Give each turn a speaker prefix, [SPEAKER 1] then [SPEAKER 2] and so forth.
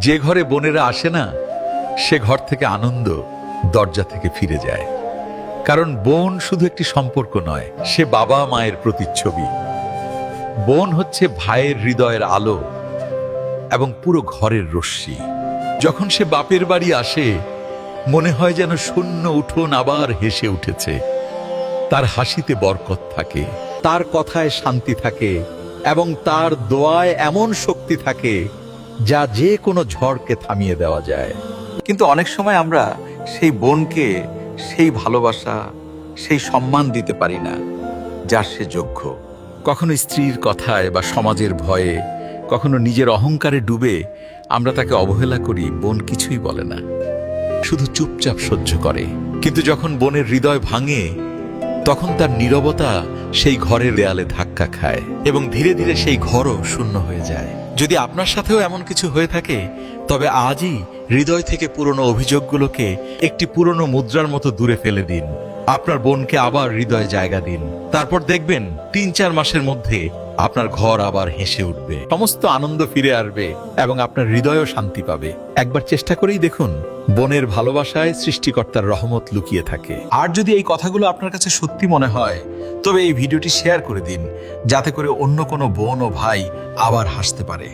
[SPEAKER 1] যে ঘরে বোনেরা আসে না, সে ঘর থেকে আনন্দ দরজা থেকে ফিরে যায়। কারণ বোন শুধু একটি সম্পর্ক নয়, সে বাবা মায়ের প্রতিচ্ছবি। বোন হচ্ছে ভাইয়ের হৃদয়ের আলো এবং পুরো ঘরের রশ্মি। যখন সে বাপের বাড়ি আসে, মনে হয় যেন শূন্য উঠোন আবার হেসে উঠেছে। তার হাসিতে বরকত থাকে, তার কথায় শান্তি থাকে এবং তার দোয়ায় এমন শক্তি থাকে যা যে কোনো ঝড়কে থামিয়ে দেওয়া যায়। কিন্তু অনেক সময় আমরা সেই বোনকে সেই ভালোবাসা, সেই সম্মান দিতে পারি না যার সে যোগ্য। কখনো স্ত্রীর কথায় বা সমাজের ভয়ে, কখনো নিজের অহংকারে ডুবে আমরা তাকে অবহেলা করি। বোন কিছুই বলে না, শুধু চুপচাপ সহ্য করে। কিন্তু যখন বোনের হৃদয় ভাঙে, তখন তার নীরবতা সেই ঘরের দেয়ালে ধাক্কা খায় এবং ধীরে ধীরে সেই ঘরও শূন্য হয়ে যায়। যদি আপনার সাথেও এমন কিছু হয়ে থাকে, তবে আজই হৃদয় থেকে পুরনো অভিযোগগুলোকে একটি পুরনো মুদ্রার মতো দূরে ফেলে দিন। আপনার বোনকে আবার হৃদয়ে জায়গা দিন। তারপর দেখবেন ৩-৪ মাসের মধ্যে আপনার ঘর আবার হেসে উঠবে, সমস্ত আনন্দ ফিরে আসবে এবং আপনার হৃদয়ও শান্তি পাবে। একবার চেষ্টা করেই দেখুন, বোনের ভালোবাসায় সৃষ্টিকর্তার রহমত লুকিয়ে থাকে। আর যদি এই কথাগুলো আপনার কাছে সত্যি মনে হয়, তবে এই ভিডিওটি শেয়ার করে দিন, যাতে করে অন্য কোনো বোন ও ভাই আবার হাসতে পারে।